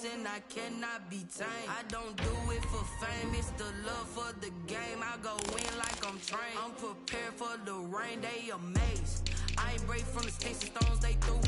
and I cannot be tamed. I don't do it for fame, it's the love for the game. I go in like I'm trained. I'm prepared for the rain, they amazed. I ain't break from the sticks and stones they threw.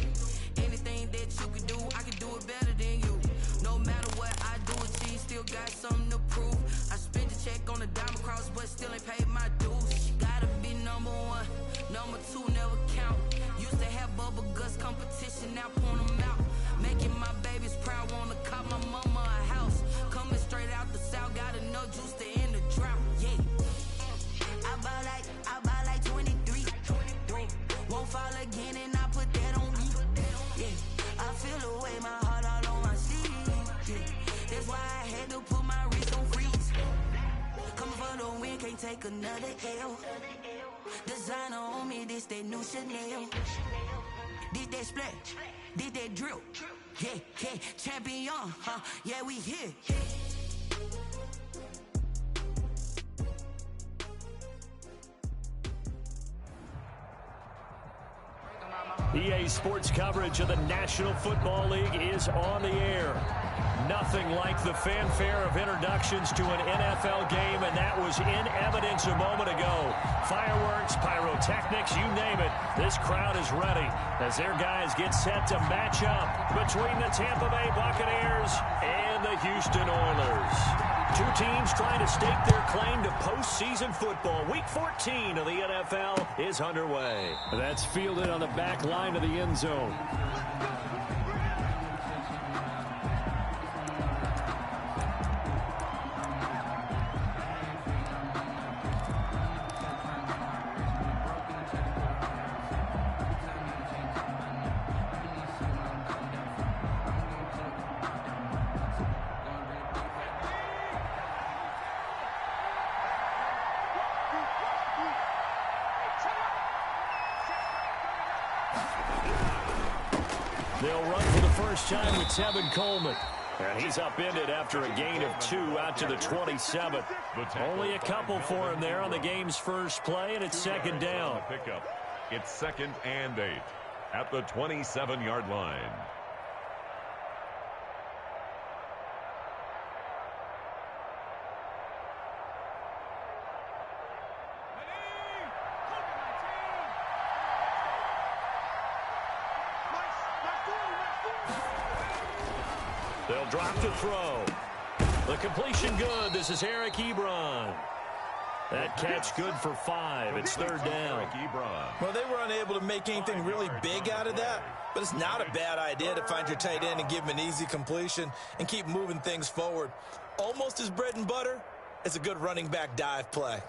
Anything that you can do, I can do it better than you. No matter what I do, achieve, still got something to prove. I spent a check on the diamond cross, but still ain't paid my dues. Gotta be number one, number two never count. Used to have bubble guts competition, now point them out. Making my babies proud, wanna cop my mama a house. Coming straight out the south, got enough juice to end the drought. Yeah, I buy like 23. Won't fall again, and I put that on me. Yeah, I feel the way, my heart all on my sleeve. Yeah, that's why I had to put my wrist on freeze. Coming for the win, can't take another L. Designer on me, this that new Chanel. Did that splash, did that drill. Yeah, champion, huh? Yeah, we here. EA Sports coverage of the National Football League is on the air. Nothing like the fanfare of introductions to an NFL game, and that was in evidence a moment ago. Fireworks, pyrotechnics, you name it. This crowd is ready as their guys get set to match up between the Tampa Bay Buccaneers and the Houston Oilers. Two teams trying to stake their claim to postseason football. Week 14 of the NFL is underway. That's fielded on the back line of the end zone. They'll run for the first time with Tevin Coleman. And he's upended after a gain of 2 out to the 27th. Only a couple for him there on the game's first play, and it's second down. It's 2nd and 8 at the 27-yard line. They'll drop to throw. The completion good. This is Eric Ebron. That catch good for 5. It's third down. Well, they were unable to make anything really big out of that, but it's not a bad idea to find your tight end and give him an easy completion and keep moving things forward. Almost his bread and butter. It's a good running back dive play.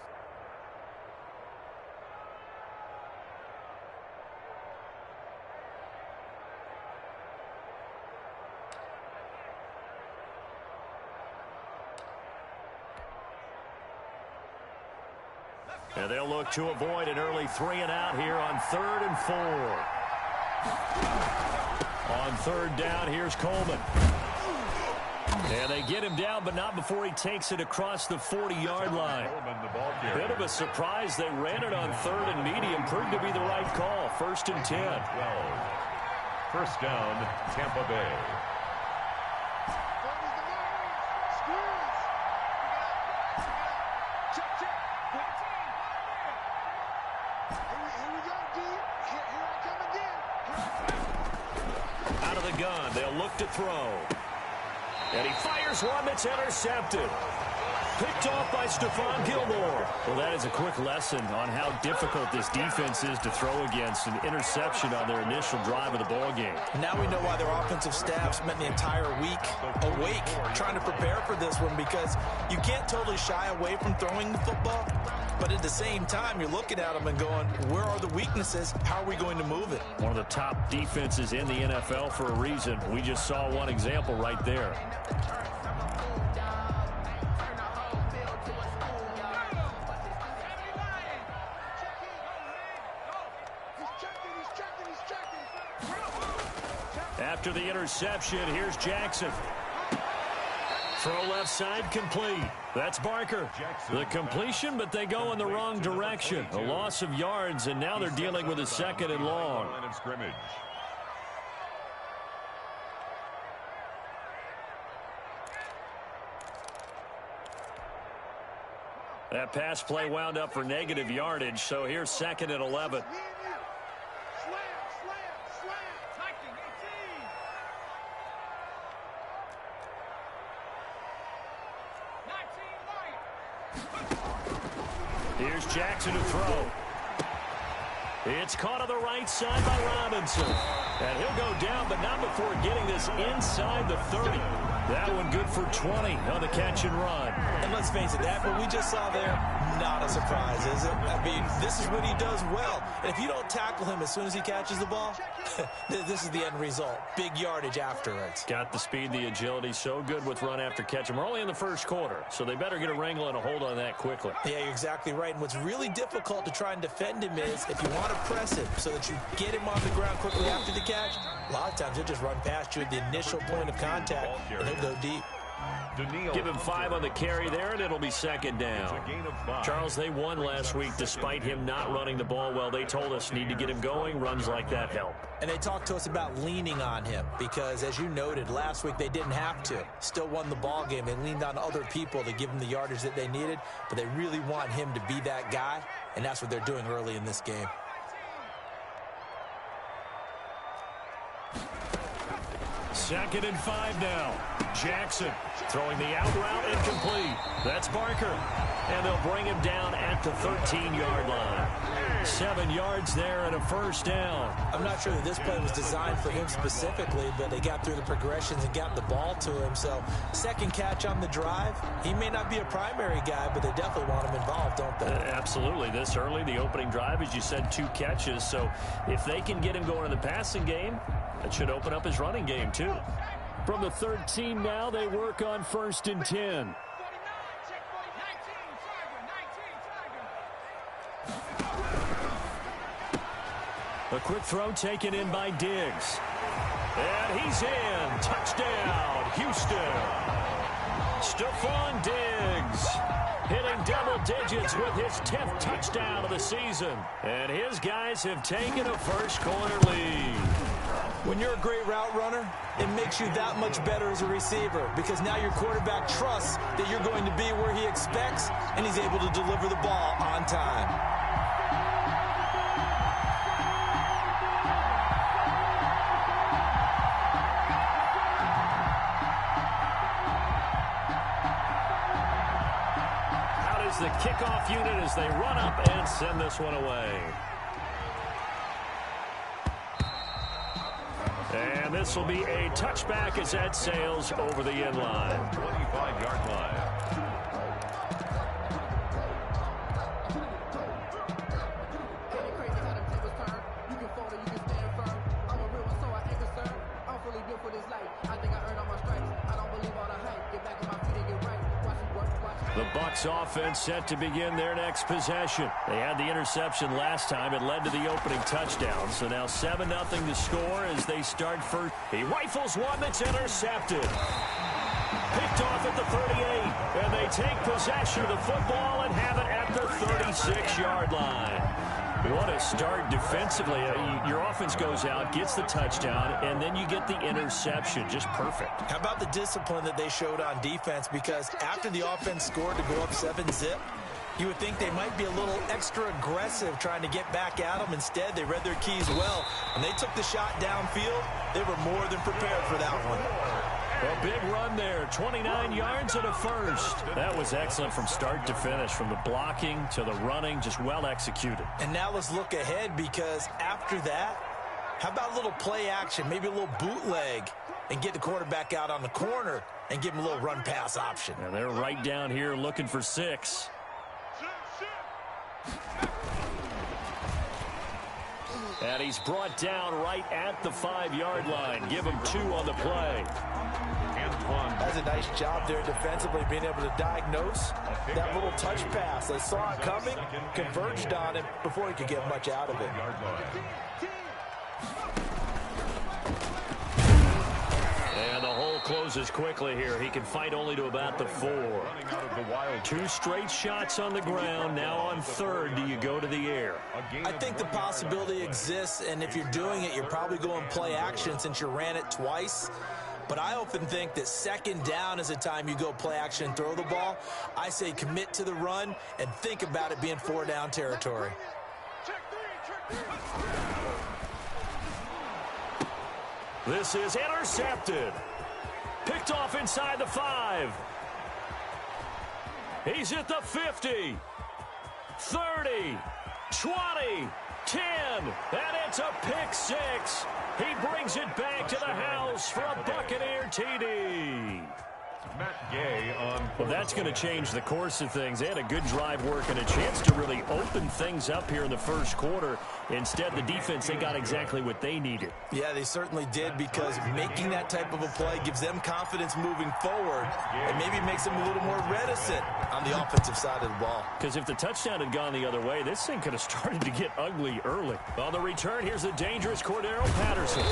And they'll look to avoid an early 3 and out here on 3rd and 4. On 3rd down, here's Coleman. And they get him down, but not before he takes it across the 40-yard line. Bit of a surprise. They ran it on 3rd and medium. Proved to be the right call. 1st and 10. 12. First down, Tampa Bay. Gun. They'll look to throw. And he fires one that's intercepted. Picked off by Stephon Gilmore. Well, that is a quick lesson on how difficult this defense is to throw against. An interception on their initial drive of the ball game. Now we know why their offensive staff spent the entire week awake trying to prepare for this one, because you can't totally shy away from throwing the football, but at the same time you're looking at them and going, where are the weaknesses? How are we going to move it? One of the top defenses in the NFL for a reason. We just saw one example right there. After the interception, here's Jackson. Throw left side complete. That's Barker. The completion, but they go in the wrong direction. A loss of yards, and now they're dealing with a 2nd and long. That pass play wound up for negative yardage, so here's 2nd and 11. Here's Jackson to throw. It's caught on the right side by Robinson. And he'll go down, but not before getting this inside the 30. That one good for 20 on the catch and run. And let's face it, that what we just saw there, not a surprise, is it? I mean, this is what he does well. And if you don't tackle him as soon as he catches the ball, this is the end result. Big yardage afterwards. Got the speed, the agility, so good with run after catch. And we're only in the first quarter, so they better get a wrangle and a hold on that quickly. Yeah, you're exactly right. And what's really difficult to try and defend him is if you want to press him so that you get him on the ground quickly after the catch, a lot of times he'll just run past you at the initial point of contact, and he'll go deep. Give him 5 on the carry there, and it'll be 2nd down. Charles, they won last week despite him not running the ball well. They told us need to get him going. Runs like that help. And they talked to us about leaning on him because, as you noted, last week they didn't have to. Still won the ball game. They leaned on other people to give them the yardage that they needed, but they really want him to be that guy, and that's what they're doing early in this game. Second and 5 now. Jackson throwing the out route incomplete. That's Barker. And they'll bring him down at the 13-yard line. 7 yards there and a first down. I'm not sure that this play was designed for him specifically, but they got through the progressions and got the ball to him. So, second catch on the drive. He may not be a primary guy, but they definitely want him involved, don't they? Absolutely. This early, the opening drive, as you said, 2 catches. So, if they can get him going in the passing game, that should open up his running game, too. From the 13 now, they work on 1st and 10. A quick throw taken in by Diggs. And he's in. Touchdown, Houston. Stephon Diggs hitting double digits with his 10th touchdown of the season. And his guys have taken a first-quarter lead. When you're a great route runner, it makes you that much better as a receiver because now your quarterback trusts that you're going to be where he expects, and he's able to deliver the ball on time. Out is the kickoff unit as they run up and send this one away. And this will be a touchback as that sails over the end line. 25-yard line. The Bucs offense set to begin their next possession. They had the interception last time. It led to the opening touchdown. So now 7-0 to score as they start first. He rifles one that's intercepted. Picked off at the 38. And they take possession of the football and have it at the 36-yard line. What a start defensively. Your offense goes out, gets the touchdown, and then you get the interception. Just perfect. How about the discipline that they showed on defense? Because after the offense scored to go up 7-zip, you would think they might be a little extra aggressive trying to get back at them. Instead, they read their keys well. When they took the shot downfield, they were more than prepared for that one. A big run there, 29 yards and a first. That was excellent from start to finish, from the blocking to the running, just well executed. And now let's look ahead because after that, how about a little play action, maybe a little bootleg, and get the quarterback out on the corner and give him a little run-pass option. And they're right down here looking for 6. And he's brought down right at the 5-yard line. Give him 2 on the play. That's a nice job there defensively, being able to diagnose that little touch pass. They saw it coming, converged on him before he could get much out of it. And the hole closes quickly here. He can fight only to about the 4. 2 straight shots on the ground. Now on 3rd, do you go to the air? I think the possibility exists, and if you're doing it, you're probably going play action since you ran it twice. But I often think that second down is a time you go play action and throw the ball. I say commit to the run and think about it being 4-down territory. This is intercepted. Picked off inside the 5. He's at the 50, 30, 20, 10, and it's a pick 6. He brings it back to the house for a Buccaneer TD. Matt Gay on. Well, that's going to change the course of things. They had a good drive work and a chance to really open things up here in the first quarter. Instead, the defense, they got exactly what they needed. Yeah, they certainly did, because making that type of a play gives them confidence moving forward and maybe makes them a little more reticent on the offensive side of the ball. Because if the touchdown had gone the other way, this thing could have started to get ugly early. On the return, here's the dangerous Cordero Patterson.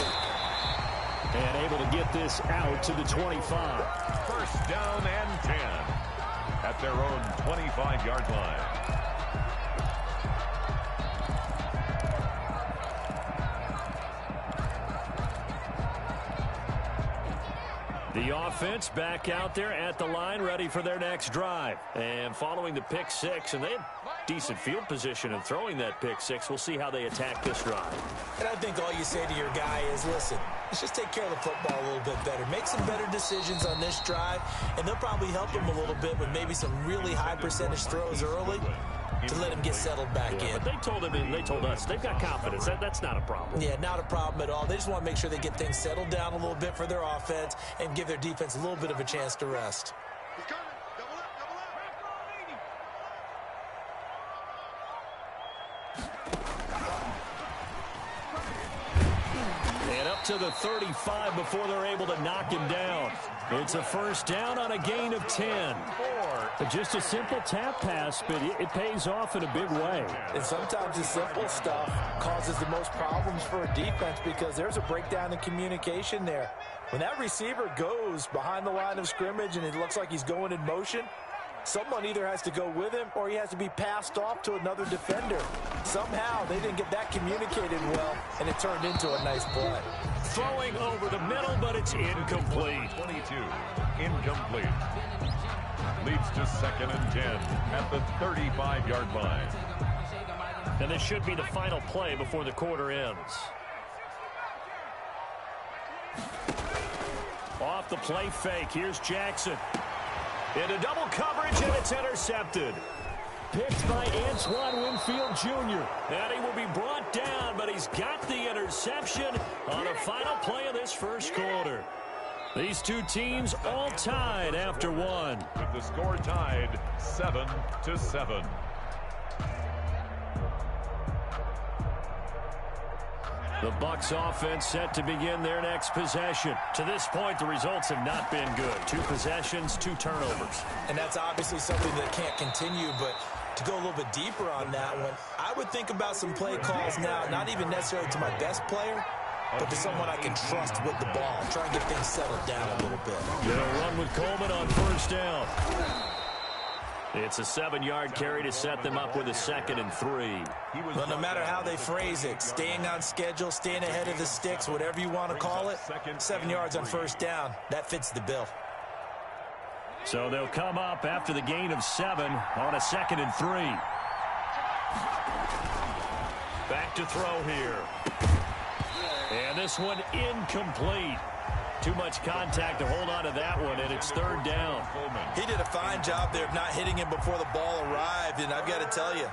And able to get this out to the 25. First down and 10 at their own 25-yard line. The offense back out there at the line, ready for their next drive. And following the pick 6, and they had decent field position in throwing that pick 6. We'll see how they attack this drive. And I think all you say to your guy is, listen, let's just take care of the football a little bit better. Make some better decisions on this drive, and they'll probably help him a little bit with maybe some really high percentage throws early to let him get settled back in. But they told him and they told us they've got confidence. That's not a problem. Yeah, not a problem at all. They just want to make sure they get things settled down a little bit for their offense and give their defense a little bit of a chance to rest. And up to the 35 before they're able to knock him down. It's a first down on a gain of 10. Just a simple tap pass, but it pays off in a big way. And sometimes the simple stuff causes the most problems for a defense because there's a breakdown in communication there. When that receiver goes behind the line of scrimmage and it looks like he's going in motion, someone either has to go with him or he has to be passed off to another defender. Somehow they didn't get that communicated well, and it turned into a nice play. Throwing over the middle, but it's incomplete. 22, incomplete. Leads to second and 10 at the 35-yard line. And this should be the final play before the quarter ends. Off the play fake, here's Jackson. Into double coverage, and it's intercepted. Picked by Antoine Winfield Jr. And he will be brought down, but he's got the interception on the final play of this first quarter. These two teams all tied after one. With the score tied 7-7. The Bucs offense set to begin their next possession. To this point, the results have not been good. 2 possessions, 2 turnovers. And that's obviously something that can't continue, but to go a little bit deeper on that one, I would think about some play calls now, not even necessarily to my best player, but to someone I can trust with the ball. Try and get things settled down a little bit. Gonna run with Coleman on first down. It's a 7-yard carry to set them up with a 2nd and 3. Well, no matter how they phrase it, staying on schedule, staying ahead of the sticks, whatever you want to call it, 7 yards on first down, that fits the bill. So they'll come up after the gain of 7 on a 2nd and 3. Back to throw here. And this one incomplete. Too much contact to hold on to that one, and it's 3rd down. He did a fine job there of not hitting him before the ball arrived, and I've got to tell you,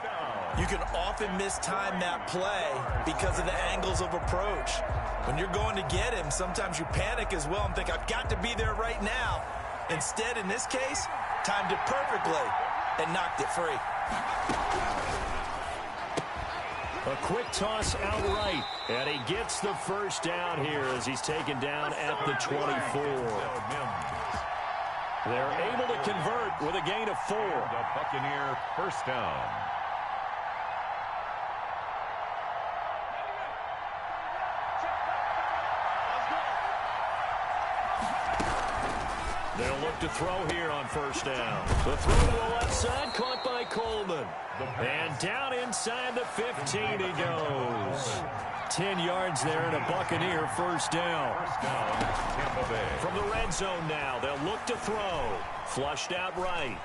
you can often mistime that play because of the angles of approach. When you're going to get him, sometimes you panic as well and think, I've got to be there right now. Instead, in this case, timed it perfectly and knocked it free. A quick toss outright, and he gets the first down here as he's taken down at the 24. They're able to convert with a gain of 4. The Buccaneer first down. They'll look to throw here on first down. The throw to the left side, caught by Coleman. And down inside the 15 he goes. 10 yards there and a Buccaneer first down. From the red zone now, they'll look to throw. Flushed out right.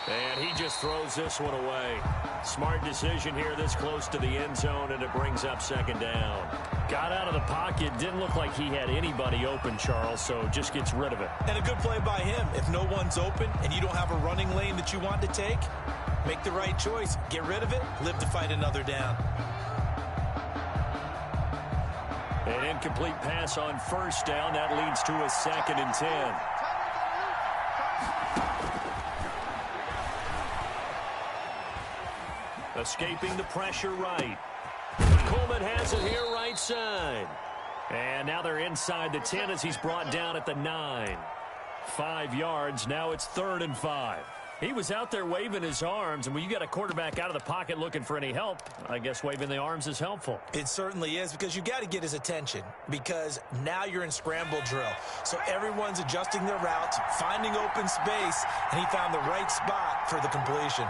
And he just throws this one away. Smart decision here this close to the end zone, and it brings up second down. Got out of the pocket. Didn't look like he had anybody open, Charles, so just gets rid of it. And a good play by him. If no one's open and you don't have a running lane that you want to take, make the right choice. Get rid of it. Live to fight another down. An incomplete pass on first down. That leads to a 2nd and 10. Escaping the pressure right. Coleman has it here right side. And now they're inside the 10 as he's brought down at the 9. 5 yards. Now it's 3rd and 5. He was out there waving his arms, and when you got a quarterback out of the pocket looking for any help, I guess waving the arms is helpful. It certainly is, because you got to get his attention, because now you're in scramble drill. So everyone's adjusting their routes, finding open space, and he found the right spot for the completion.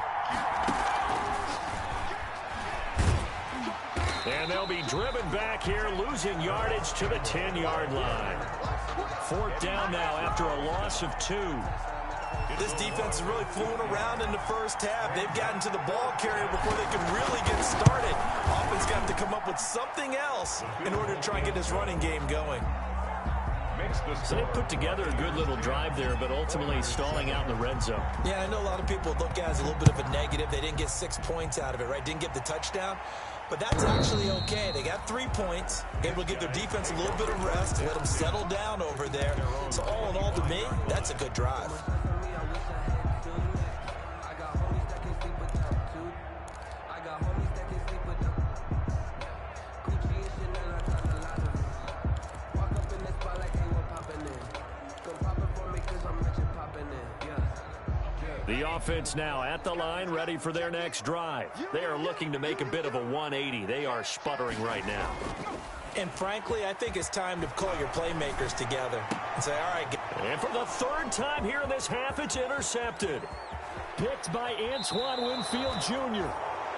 And they'll be driven back here, losing yardage to the 10-yard line. 4th down now after a loss of 2. This defense is really fooling around in the first half. They've gotten to the ball carrier before they can really get started. Offense got to come up with something else in order to try and get this running game going. So they put together a good little drive there, but ultimately stalling out in the red zone. Yeah, I know a lot of people look at it as a little bit of a negative. They didn't get 6 points out of it, right? Didn't get the touchdown. But that's actually okay. They got 3 points, able to give their defense a little bit of rest, let them settle down over there. So all in all, to me, that's a good drive. The offense now at the line, ready for their next drive. They are looking to make a bit of a 180. They are sputtering right now. And frankly, I think it's time to call your playmakers together and say, all right. And for the 3rd time here in this half, it's intercepted. Picked by Antoine Winfield Jr.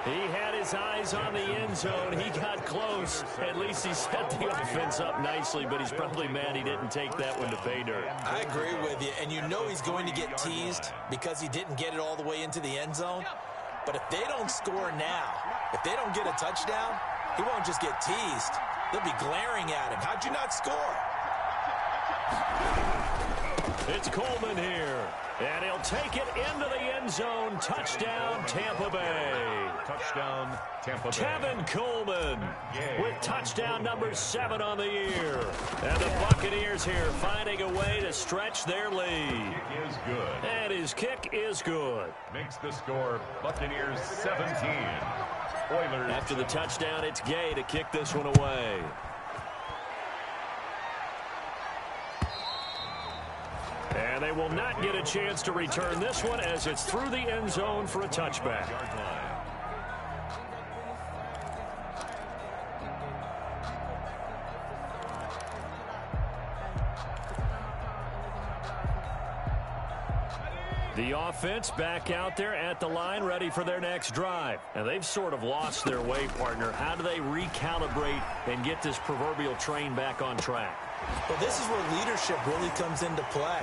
He had his eyes on the end zone. He got close. At least he set the offense up nicely, but he's probably mad he didn't take that one to pay dirt. I agree with you, and you know he's going to get teased because he didn't get it all the way into the end zone. But if they don't score now, if they don't get a touchdown, he won't just get teased. They'll be glaring at him. How'd you not score? It's Coleman here, and he'll take it into the end zone. Touchdown, Tampa Bay. Touchdown, Tampa Bay. Tevin Coleman with touchdown number 7 on the year. And the Buccaneers here finding a way to stretch their lead. Kick is good. And his kick is good. Makes the score Buccaneers 17. Oilers. After the touchdown, it's Gay to kick this one away. And they will not get a chance to return this one as it's through the end zone for a touchback. The offense back out there at the line, ready for their next drive. And they've sort of lost their way, partner. How do they recalibrate and get this proverbial train back on track? Well, this is where leadership really comes into play.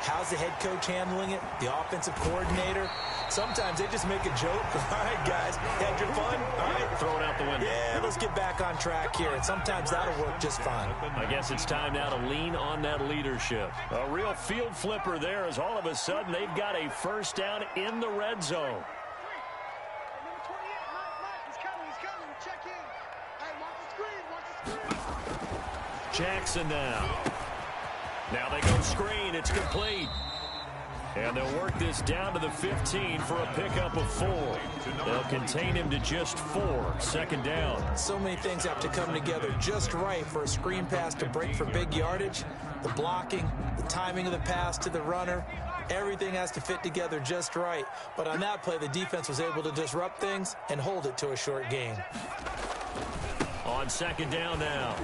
How's the head coach handling it? The offensive coordinator? Sometimes they just make a joke. All right, guys, had your fun? All right. Throw it out the window. Yeah, let's get back on track here. And sometimes that'll work just fine. I guess it's time now to lean on that leadership. A real field flipper there as all of a sudden they've got a first down in the red zone. Jackson now. Now they go screen. It's complete. And they'll work this down to the 15 for a pickup of 4. They'll contain him to just 4. Second down. So many things have to come together just right for a screen pass to break for big yardage. The blocking, the timing of the pass to the runner, everything has to fit together just right. But on that play, the defense was able to disrupt things and hold it to a short gain. On second down now.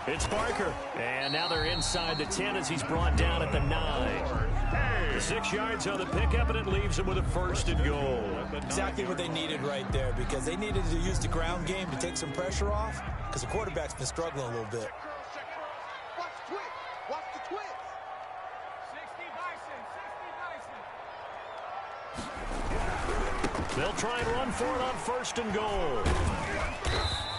It's Barker. And now they're inside the 10 as he's brought down at the 9. The 6 yards on the pickup, and it leaves him with a 1st and goal. Exactly what they needed right there, because they needed to use the ground game to take some pressure off, because the quarterback's been struggling a little bit. They'll try and run for it on 1st and goal.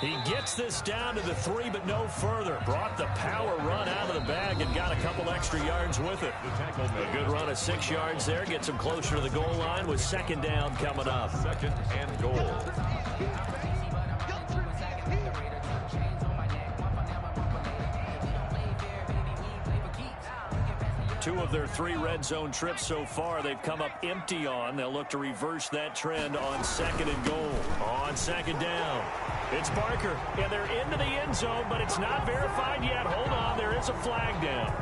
He gets this down to the 3, but no further. Brought the power run out of the bag and got a couple extra yards with it. A good run of 6 yards there. Gets him closer to the goal line with 2nd down coming up. 2nd and goal. Two of their 3 red zone trips so far, they've come up empty on. They'll look to reverse that trend on 2nd and goal. On 2nd down, it's Barker, and they're into the end zone, but it's not verified yet. Hold on, there is a flag down.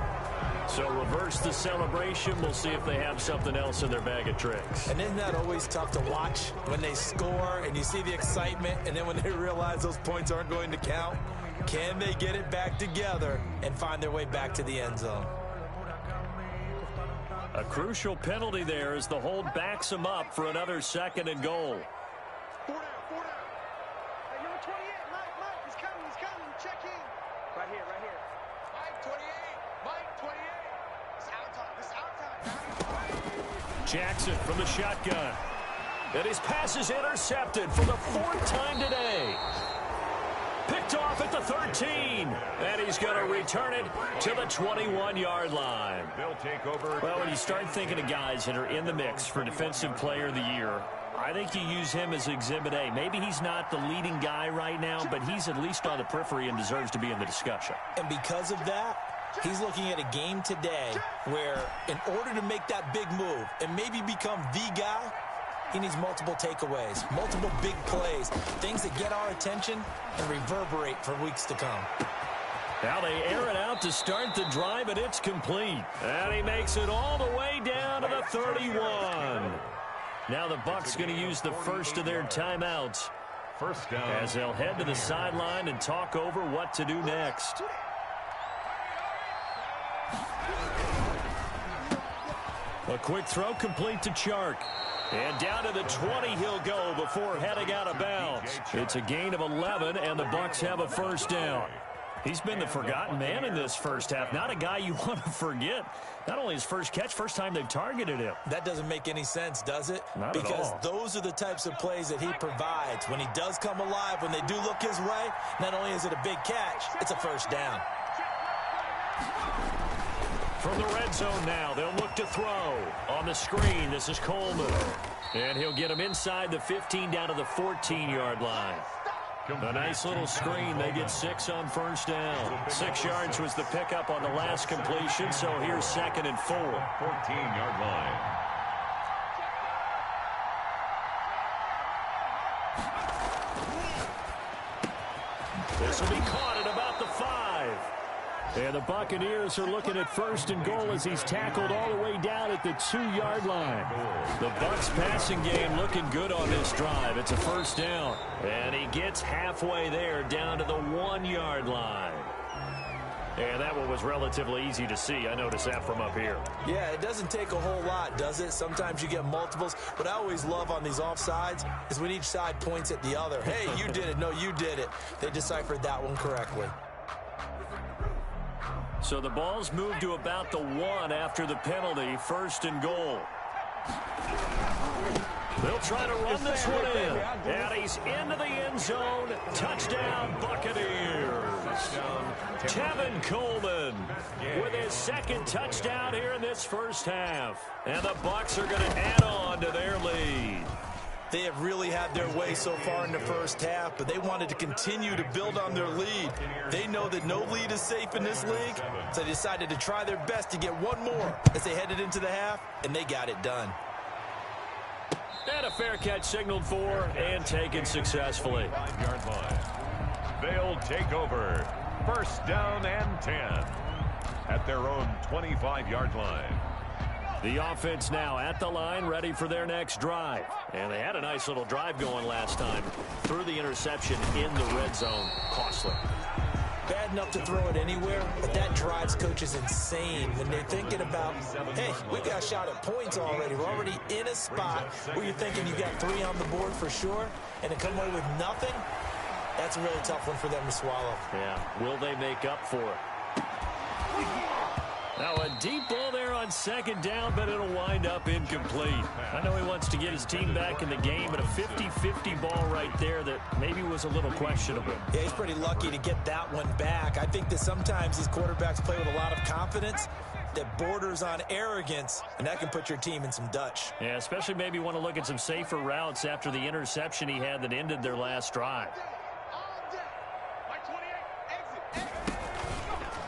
So reverse the celebration. We'll see if they have something else in their bag of tricks. And isn't that always tough to watch when they score and you see the excitement, and then when they realize those points aren't going to count? Can they get it back together and find their way back to the end zone? A crucial penalty there as the hold backs him up for another 2nd and goal. 4 down. Hey, number 28, Mike, he's coming, check in. Right here. Mike, 28. It's our time, Jackson from the shotgun. And his pass is intercepted for the 4th time today. Picked off at the 13. And he's going to return it to the 21-yard line. They'll take over. Well, when you start thinking of guys that are in the mix for Defensive Player of the Year, I think you use him as Exhibit A. Maybe he's not the leading guy right now, but he's at least on the periphery and deserves to be in the discussion. And because of that, he's looking at a game today where in order to make that big move and maybe become the guy, he needs multiple takeaways, multiple big plays, things that get our attention and reverberate for weeks to come. Now they air it out to start the drive, and it's complete. And he makes it all the way down to the 31. Now the Bucs going to use the first of their timeouts. 1st down. As they'll head to the sideline and talk over what to do next. A quick throw complete to Chark. And down to the 20 he'll go before heading out of bounds. It's a gain of 11, and the Bucs have a 1st down. He's been the forgotten man in this first half. Not a guy you want to forget. Not only his first catch, first time they've targeted him. That doesn't make any sense, does it? Not at all. Because those are the types of plays that he provides. When he does come alive, when they do look his way, not only is it a big catch, it's a 1st down. From the red zone now, they'll look to throw. On the screen, this is Coleman. And he'll get him inside the 15 down to the 14-yard line. A nice little screen. They get 6 on 1st down. 6 yards was the pickup on the last completion, so here's 2nd and 4. 14-yard line. This will be caught at about the 5. And the Buccaneers are looking at 1st and goal as he's tackled all the way down at the 2-yard line. The Bucs passing game looking good on this drive. It's a 1st down. And he gets halfway there down to the 1-yard line. And that one was relatively easy to see. I noticed that from up here. Yeah, it doesn't take a whole lot, does it? Sometimes you get multiples. What I always love on these offsides is when each side points at the other. Hey, you did it. No, you did it. They deciphered that one correctly. So the ball's moved to about the 1 after the penalty. 1st and goal. They'll try to run this one in. And he's into the end zone. Touchdown, Buccaneers. Tevin Coleman with his 2nd touchdown here in this first half. And the Bucs are going to add on to their lead. They have really had their way so far in the first half, but they wanted to continue to build on their lead. They know that no lead is safe in this league, so they decided to try their best to get one more as they headed into the half, and they got it done. And a fair catch signaled for and taken successfully. 5-yard line. They'll take over. 1st down and 10 at their own 25-yard line. The offense now at the line, ready for their next drive. And they had a nice little drive going last time. Threw the interception in the red zone. Costly. bad enough to throw it anywhere, but that drives coaches insane when they're thinking about, hey, we got a shot at points already. We're already in a spot where you're thinking you got 3 on the board for sure, and to come away with nothing, that's a really tough one for them to swallow. Yeah, will they make up for it? Now a deep ball there on second down, but it'll wind up incomplete. I know he wants to get his team back in the game, but a 50-50 ball right there that maybe was a little questionable. Yeah, he's pretty lucky to get that one back. I think that sometimes these quarterbacks play with a lot of confidence that borders on arrogance, and that can put your team in some Dutch. Yeah, especially maybe want to look at some safer routes after the interception he had that ended their last drive.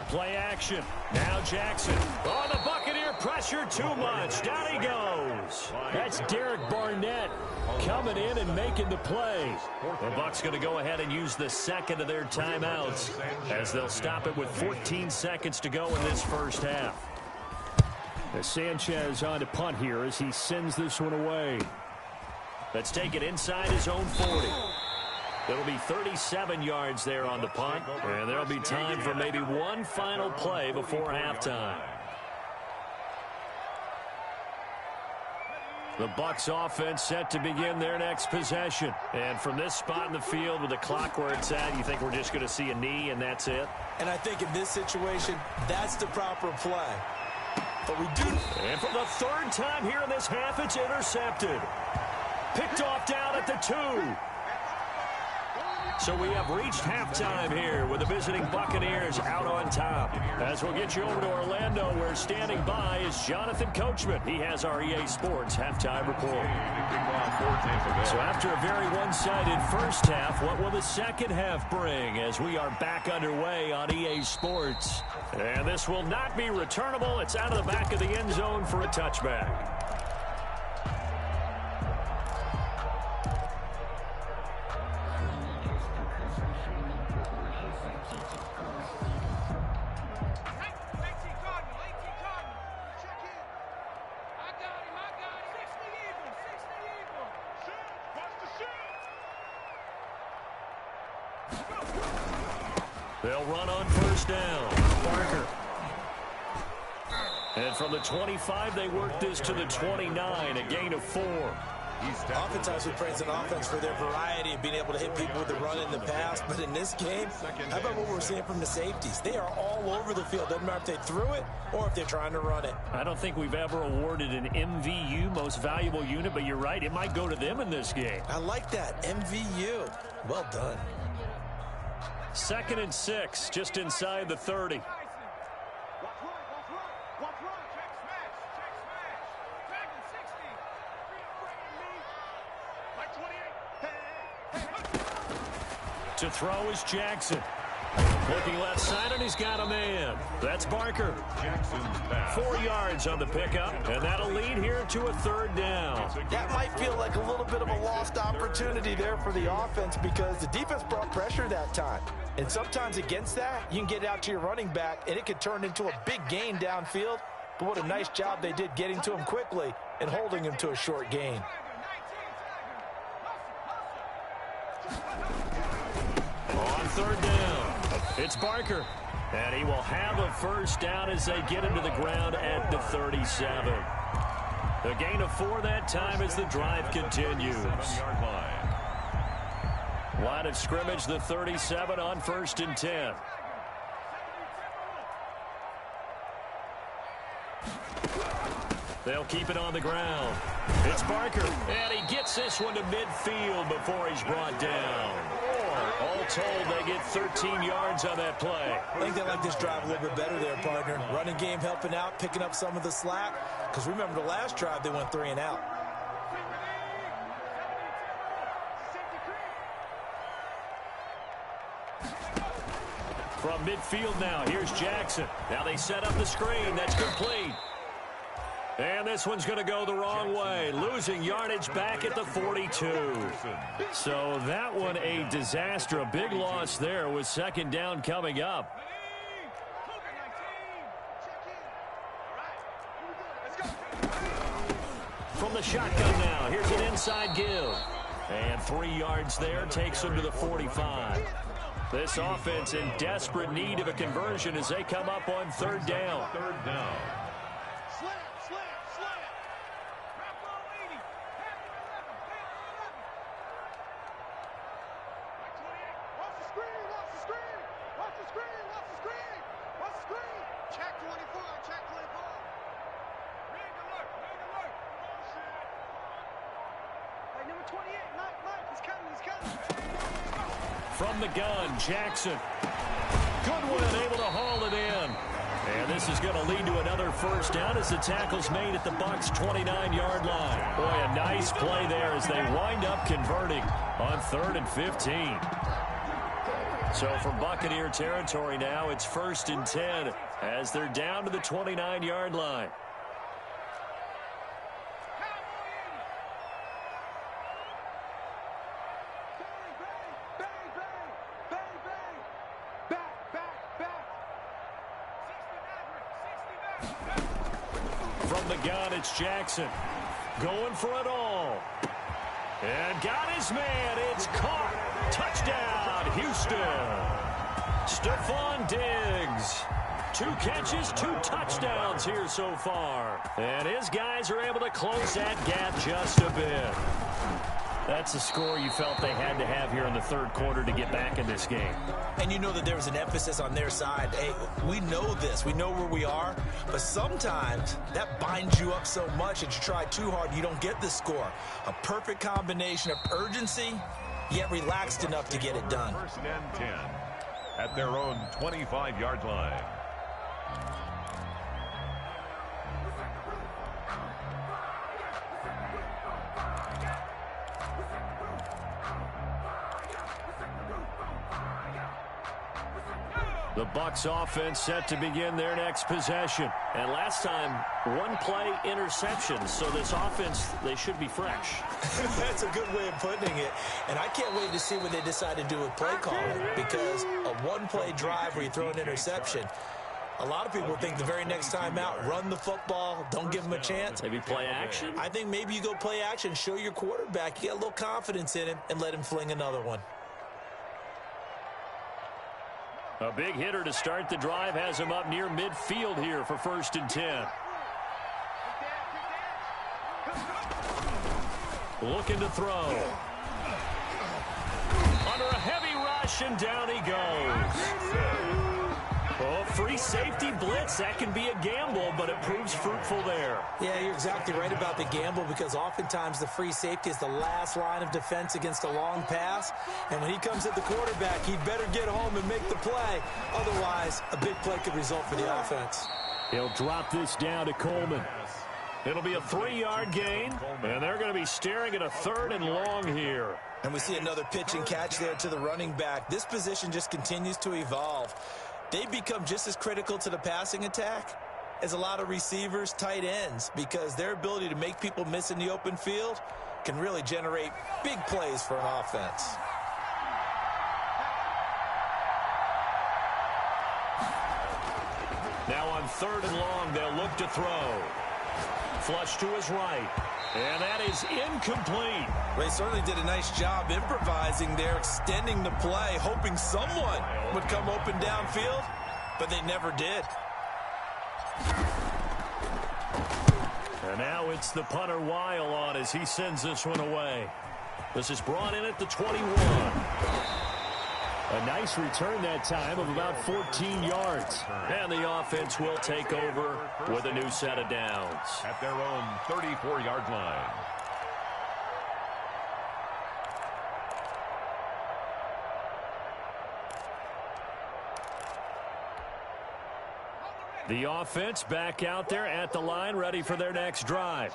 Play action. Now Jackson. Oh, the Buccaneer pressure too much. Down he goes. That's Derek Barnett coming in and making the play. The Bucs going to go ahead and use the second of their timeouts as they'll stop it with 14 seconds to go in this first half. As Sanchez on to punt here as he sends this one away. Let's take it inside his own 40. It'll be 37 yards there on the punt, and there'll be time for maybe one final play before halftime. The Bucs offense set to begin their next possession. And from this spot in the field with the clock where it's at, you think we're just going to see a knee and that's it? And I think in this situation, that's the proper play. But we do... And for the third time here in this half, it's intercepted. Picked off down at the 2. So we have reached halftime here with the visiting Buccaneers out on top. As we'll get you over to Orlando, where standing by is Jonathan Coachman. He has our EA Sports halftime report. So after a very one-sided first half, what will the second half bring as we are back underway on EA Sports? And this will not be returnable. It's out of the back of the end zone for a touchback. They'll run on first down. Parker. And from the 25, they work this to the 29, a gain of 4. Oftentimes we praise an offense for their variety of being able to hit people with the run in the pass, but in this game, how about what we're seeing from the safeties? They are all over the field. Doesn't matter if they threw it or if they're trying to run it. I don't think we've ever awarded an MVU, most valuable unit, but you're right, it might go to them in this game. I like that, MVU. Well done. 2nd and 6, just inside the 30. To throw is Jackson. Looking left side, and he's got a man. That's Barker. 4 yards on the pickup, and that'll lead here to a 3rd down. That might feel like a little bit of a lost opportunity there for the offense because the defense brought pressure that time. And sometimes against that, you can get out to your running back, and it could turn into a big gain downfield. But what a nice job they did getting to him quickly and holding him to a short gain. On 3rd down, it's Barker. And he will have a first down as they get him to the ground at the 37. A gain of 4 that time as the drive continues. Line of scrimmage, the 37 on 1st and 10. They'll keep it on the ground. It's Barker, and he gets this one to midfield before he's brought down. All told, they get 13 yards on that play. I think they like this drive a little bit better there, partner. Running game helping out, picking up some of the slack. Because remember the last drive, they went 3 and out. From midfield now, here's Jackson. Now they set up the screen. That's complete. And this one's going to go the wrong way, losing yardage back at the 42. So that one a disaster, a big loss there with 2nd down coming up. From the shotgun now, here's an inside give. And 3 yards there takes him to the 45. This offense in desperate need of a conversion as they come up on third down. Third down. From the gun, Jackson. Goodwin able to haul it in. And this is going to lead to another first down as the tackle's made at the Bucs' 29-yard line. Boy, a nice play there as they wind up converting on 3rd and 15. So from Buccaneer territory now, it's 1st and 10 as they're down to the 29-yard line. From the gun, it's Jackson. Going for it all. And got his man. It's caught. Touchdown, Houston. Stephon Diggs. 2 catches, 2 touchdowns here so far. And his guys are able to close that gap just a bit. That's a score you felt they had to have here in the 3rd quarter to get back in this game. And you know that there was an emphasis on their side. Hey, we know this. We know where we are. But sometimes that binds you up so much that you try too hard, you don't get the score. A perfect combination of urgency, yet relaxed enough to get it done. 1st and 10 at their own 25-yard line. The Bucs offense set to begin their next possession. And last time, 1-play interception. So this offense, they should be fresh. That's a good way of putting it. And I can't wait to see what they decide to do with play calling. Because a 1-play drive where you throw an interception, a lot of people think the very next time out, run the football, don't give them a chance. Maybe play action? I think maybe you go play action, show your quarterback, you get a little confidence in him, and let him fling another one. A big hitter to start the drive has him up near midfield here for 1st and 10. Looking to throw. Under a heavy rush, and down he goes. Oh, free safety blitz. That can be a gamble, but it proves fruitful there. Yeah, you're exactly right about the gamble because oftentimes the free safety is the last line of defense against a long pass. And when he comes at the quarterback, he'd better get home and make the play. Otherwise, a big play could result for the offense. He'll drop this down to Coleman. It'll be a 3-yard gain, and they're going to be staring at a 3rd and long here. And we see another pitch and catch there to the running back. This position just continues to evolve. They become just as critical to the passing attack as a lot of receivers, tight ends, because their ability to make people miss in the open field can really generate big plays for an offense. Now on 3rd and long, they'll look to throw. Flush to his right. And that is incomplete. They certainly did a nice job improvising there, extending the play, hoping someone would come open downfield, but they never did. And now it's the punter Weil on as he sends this one away. This is brought in at the 21. A nice return that time of about 14 yards. And the offense will take over with a new set of downs. At their own 34-yard line. The offense back out there at the line, ready for their next drive.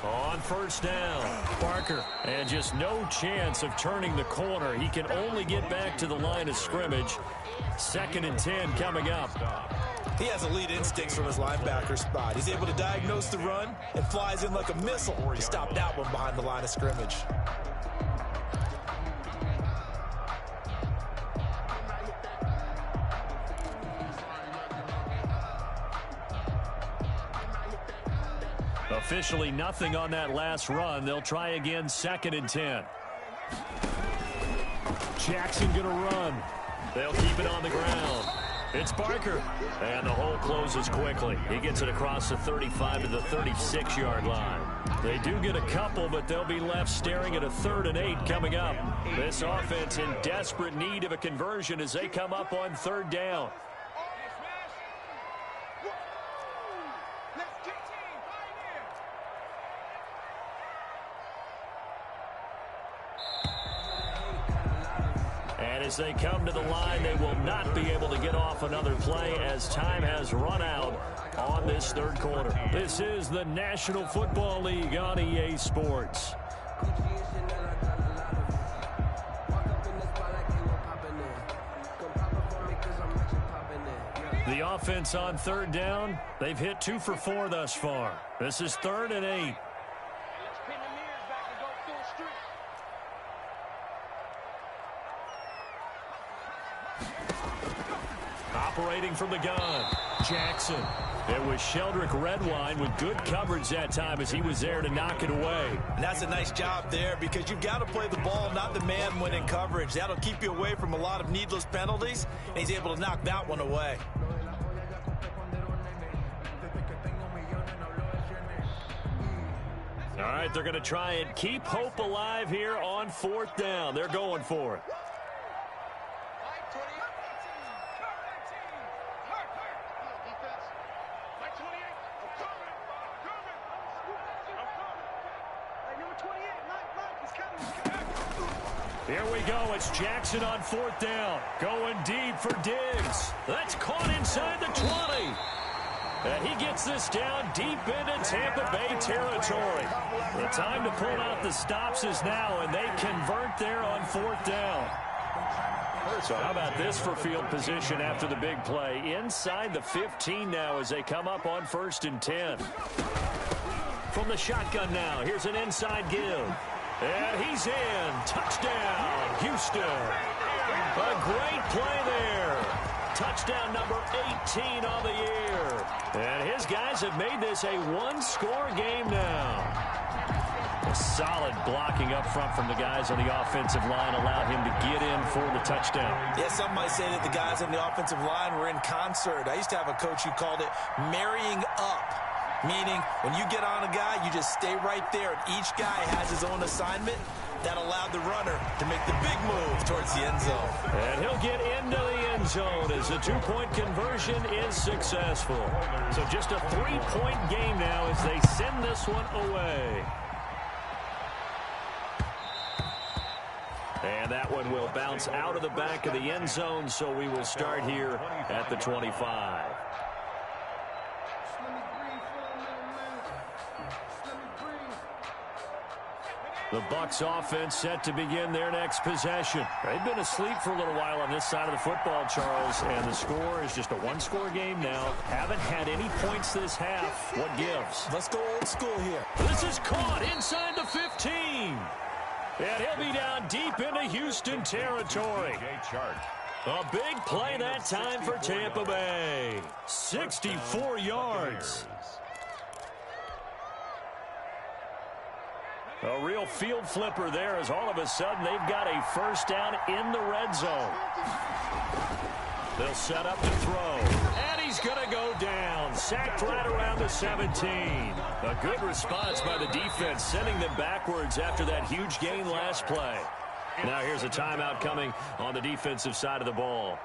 On 1st down, Parker. And just no chance of turning the corner. He can only get back to the line of scrimmage. 2nd and 10 coming up. He has elite instincts from his linebacker spot. He's able to diagnose the run and flies in like a missile to stop that one behind the line of scrimmage. Officially nothing on that last run. They'll try again, 2nd and 10. Jackson going to run. They'll keep it on the ground. It's Barker. And the hole closes quickly. He gets it across the 35 to the 36-yard line. They do get a couple, but they'll be left staring at a 3rd and 8 coming up. This offense in desperate need of a conversion as they come up on 3rd down. And as they come to the line, they will not be able to get off another play as time has run out on this 3rd quarter. This is the National Football League on EA Sports. The offense on 3rd down, they've hit 2 for 4 thus far. This is 3rd and 8. Operating from the gun, Jackson. It was Sheldrick Redwine with good coverage that time as he was there to knock it away. And that's a nice job there because you've got to play the ball, not the man when in coverage. That'll keep you away from a lot of needless penalties, and he's able to knock that one away. All right, they're going to try and keep hope alive here on 4th down. They're going for it. Here we go. It's Jackson on 4th down. Going deep for Diggs. That's caught inside the 20. And he gets this down deep into Tampa Bay territory. The time to pull out the stops is now, and they convert there on 4th down. So how about this for field position after the big play? Inside the 15 now as they come up on 1st and 10. From the shotgun now, here's an inside give. And he's in. Touchdown, Houston. A great play there. Touchdown number 18 on the year. And his guys have made this a one-score game now. A solid blocking up front from the guys on the offensive line allowed him to get in for the touchdown. Yeah, some might say that the guys on the offensive line were in concert. I used to have a coach who called it marrying up. Meaning, when you get on a guy, you just stay right there. And each guy has his own assignment that allowed the runner to make the big move towards the end zone. And he'll get into the end zone as the two-point conversion is successful. So just a three-point game now as they send this one away. And that one will bounce out of the back of the end zone, so we will start here at the 25. The Bucs offense set to begin their next possession. They've been asleep for a little while on this side of the football, Charles, and the score is just a one-score game now. Haven't had any points this half. What gives? Let's go old school here. This is caught inside the 15. And he'll be down deep into Houston territory. A big play that time for Tampa Bay. 64 yards. A real field flipper there as all of a sudden they've got a first down in the red zone. They'll set up to throw. And he's going to go down. Sacked right around the 17. A good response by the defense, sending them backwards after that huge gain last play. Now here's a timeout coming on the defensive side of the ball.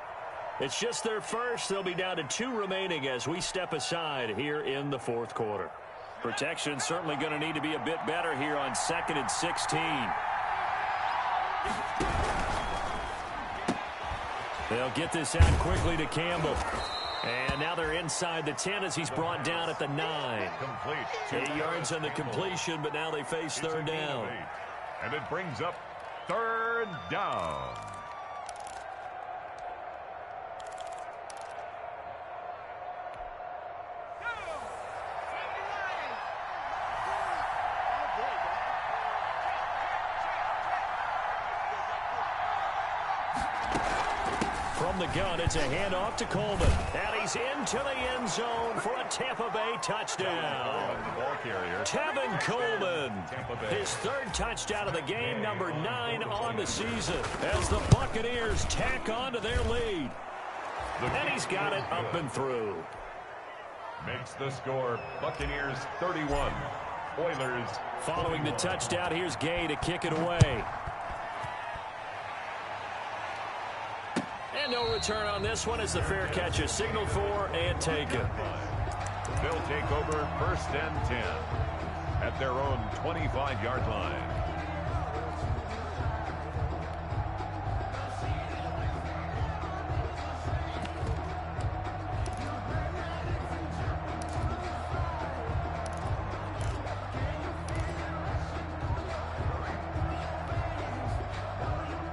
It's just their first. They'll be down to 2 remaining as we step aside here in the fourth quarter. Protection certainly going to need to be a bit better here on 2nd and 16. They'll get this out quickly to Campbell. And now they're inside the 10 as he's brought down at the 9. 8 yards on the completion, but now they face third down. And it brings up third down. From From the gun, it's a handoff to Coleman. And he's into the end zone for a Tampa Bay touchdown. Tevin Coleman, his third touchdown of the game, number 9 on the season, as the Buccaneers tack on to their lead. And he's got it up and through. Makes the score Buccaneers 31, Oilers. Following the touchdown, here's Gay to kick it away. And no return on this one as the fair catch is signaled for and taken. They'll take over 1st and 10 at their own 25-yard line.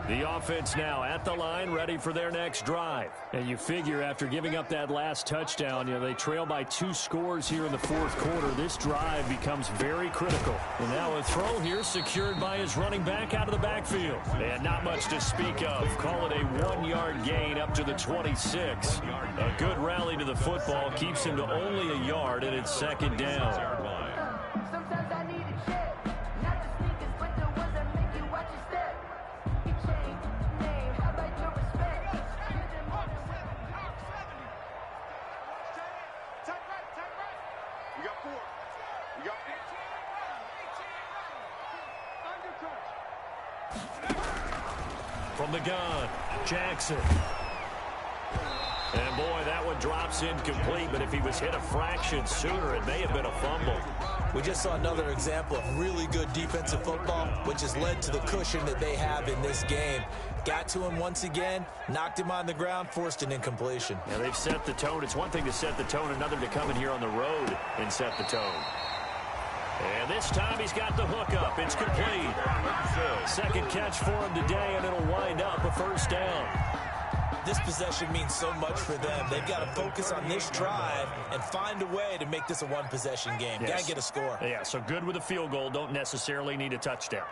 The offense now at the line, ready for their next drive. And you figure after giving up that last touchdown, they trail by 2 scores here in the fourth quarter. This drive becomes very critical. And now a throw here secured by his running back out of the backfield. And not much to speak of. Call it a 1-yard gain up to the 26. A good rally to the football keeps him to only a yard, and it's 2nd down. From the gun, Jackson. And boy, that one drops incomplete, but if he was hit a fraction sooner, it may have been a fumble. We just saw another example of really good defensive football, which has led to the cushion that they have in this game. Got to him once again, knocked him on the ground, forced an incompletion. Now they've set the tone. It's one thing to set the tone, another to come in here on the road and set the tone. And this time he's got the hook up. It's complete. 2nd catch for him today, and it'll wind up a 1st down. This possession means so much for them. They've got to focus on this drive and find a way to make this a one-possession game. Yes. Got to get a score. Yeah, so good with a field goal. Don't necessarily need a touchdown.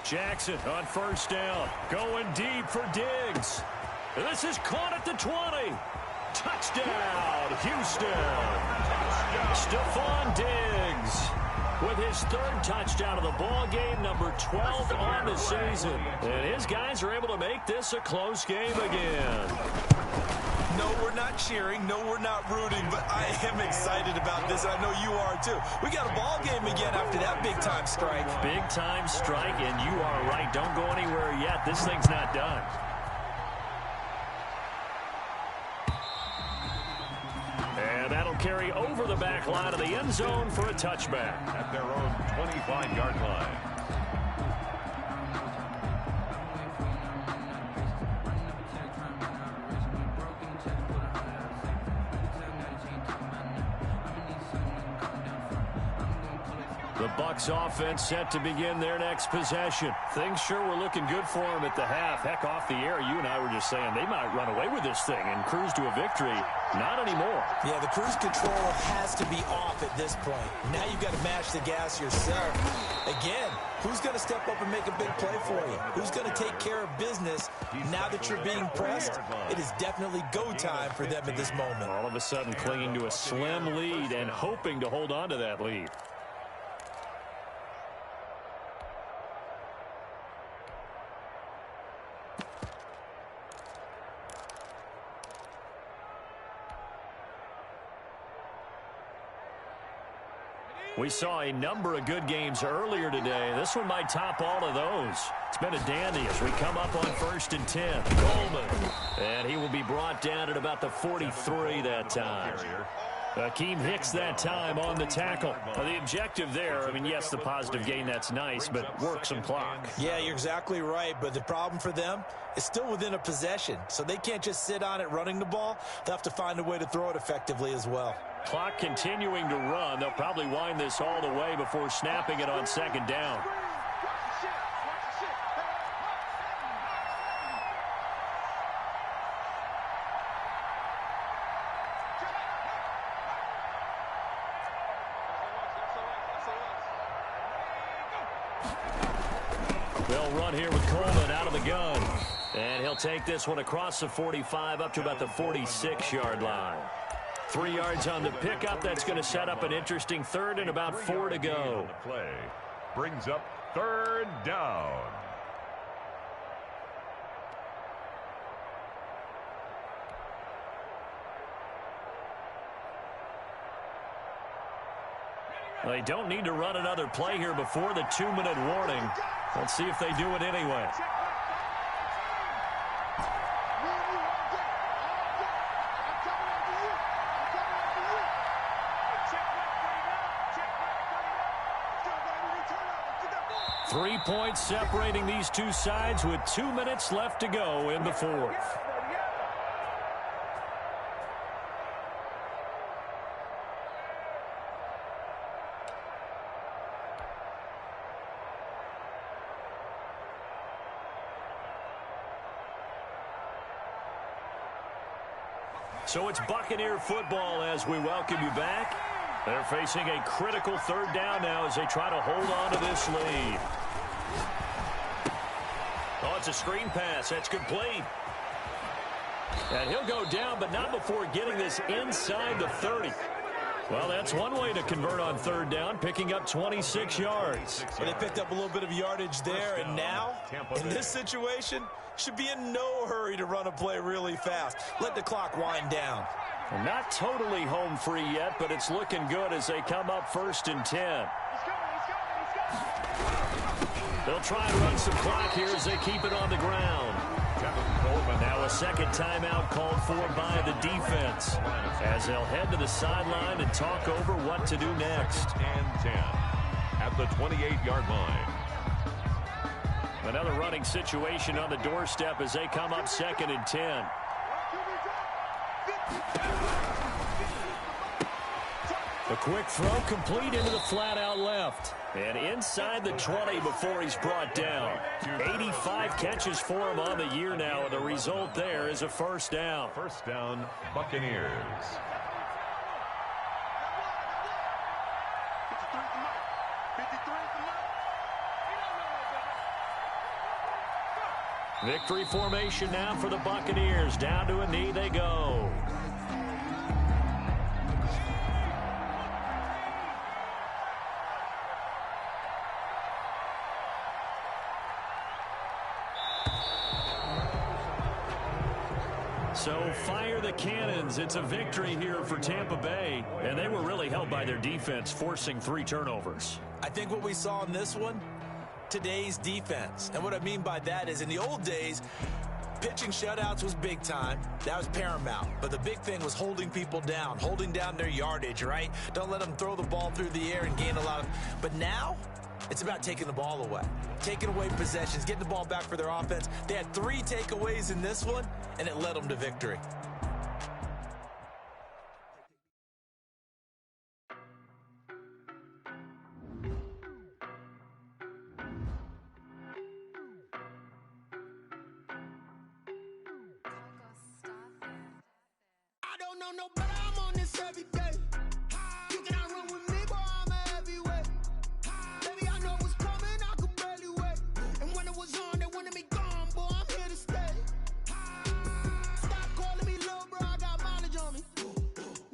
Jackson on 1st down. Going deep for Diggs. And this is caught at the 20. Touchdown, Houston. Stephon Diggs with his 3rd touchdown of the ball game, number 12 on the season. And his guys are able to make this a close game again. No, we're not cheering. No, we're not rooting, but I am excited about this. I know you are too. We got a ball game again after that big-time strike. Big-time strike, and you are right. Don't go anywhere yet. This thing's not done. And that'll carry over the back line of the end zone for a touchback. At their own 25-yard line. The Bucs offense set to begin their next possession. Things sure were looking good for them at the half. Heck, off the air, you and I were just saying they might run away with this thing and cruise to a victory. Not anymore. Yeah, the cruise control has to be off at this point. Now you've got to mash the gas yourself. Again, who's going to step up and make a big play for you? Who's going to take care of business now that you're being pressed? It is definitely go time for them at this moment. All of a sudden clinging to a slim lead and hoping to hold on to that lead. We saw a number of good games earlier today. This one might top all of those. It's been a dandy as we come up on 1st and 10. Coleman. And he will be brought down at about the 43 that time. Akeem Hicks that time on the tackle. The objective there, I mean, yes, the positive gain, that's nice, but work some clock. Yeah, you're exactly right, but the problem for them is still within a possession, so they can't just sit on it running the ball. They'll have to find a way to throw it effectively as well. Clock continuing to run. They'll probably wind this all the way before snapping it on 2nd down. They'll run here with Coleman out of the gun. And he'll take this one across the 45 up to about the 46-yard line. 3 yards on the pickup. That's going to set up an interesting third and about 4 to go. The play brings up third down. They don't need to run another play here before the 2-minute warning. Let's see if they do it anyway. Three points separating these two sides with 2 minutes left to go in the fourth. So it's Buccaneer football as we welcome you back. They're facing a critical third down now as they try to hold on to this lead. Oh, it's a screen pass. That's complete. And he'll go down, but not before getting this inside the 30. Well, that's one way to convert on third down, picking up 26 yards. Well, they picked up a little bit of yardage there, and now, in this situation, should be in no hurry to run a play really fast. Let the clock wind down. Well, not totally home free yet, but it's looking good as they come up 1st and 10. They'll try and run some clock here as they keep it on the ground. Now a second timeout called for by the defense as they'll head to the sideline and talk over what to do next. And 10 at the 28-yard line. Another running situation on the doorstep as they come up 2nd and 10. A quick throw complete into the flat out left. And inside the 20 before he's brought down. 85 catches for him on the year now, and the result there is a first down. First down, Buccaneers. Victory formation now for the Buccaneers. Down to a knee they go. So fire the cannons. It's a victory here for Tampa Bay. And they were really helped by their defense, forcing 3 turnovers. I think what we saw in this one, today's defense. And what I mean by that is in the old days, pitching shutouts was big time. That was paramount. But the big thing was holding people down, holding down their yardage, right? Don't let them throw the ball through the air and gain a lot of... But now, it's about taking the ball away. Taking away possessions, getting the ball back for their offense. They had 3 takeaways in this one, and it led them to victory. I don't know no better, I'm on this every day. You cannot run with me, boy, I'm a heavyweight. Baby, I know what's coming, I could barely wait. And when it was on, they wanted me gone, boy, I'm here to stay. Stop calling me little bro, I got mileage on me.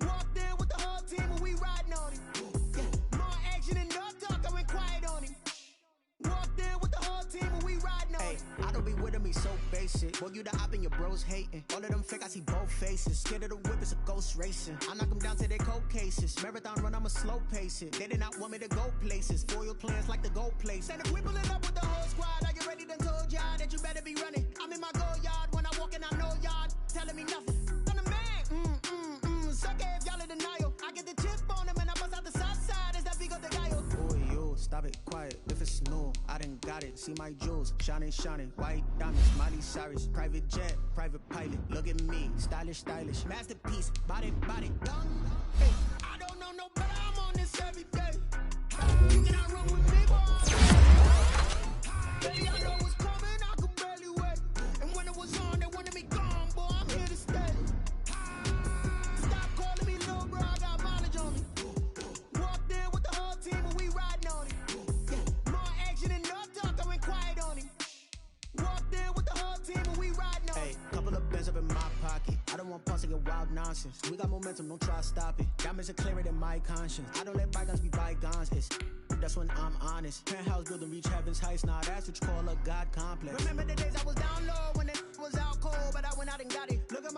Walked in with the whole team and we riding on him. Yeah, more action and no talk, I went quiet on him. Walked in with the whole team and we riding on him. I don't be with him, he's so basic. Boy, you the op and your bros hating. All of them fake, I see both faces. Scared of the whip, it's a ghost racing. I knock them down to their cold cases. Marathon run, I'ma slow pace it. They did not want me to go places. Foil plans like the gold place. And if we pulling up with the whole squad, I get ready to told y'all that you better be running. I'm in my go yard when I walk in, I know y'all telling me nothing. I'm the man, sucker if y'all in denial. I get the chip on them and I bust out the south side. Is that big of the guy? Boy, yo, stop it, quiet. If it's new, I done got it. See my jewels, shining, shining. White diamonds, Miley Cyrus. Private jet, private pilot. Look at me, stylish, stylish. Masterpiece, body, body, done. Hey, I don't know no better, I'm on this every day. You cannot run with me, boy. Baby, I know what's coming, I could barely wait. And when it was on, they wanted me gone, boy, I'm here to stay. Stop calling me little bro, I got mileage on me. Walked in with the whole team and we riding on him. Yeah, more action and no talk, I went quiet on him. nonsense. We got momentum, don't try to stop it. Diamonds are clearer than my conscience. I don't let bygones be bygones. That's when I'm honest. Penthouse building, reach heaven's heights. Now that's what you call a God complex. Remember the days I was down low when it was out cold, but I went out and got it. Look at my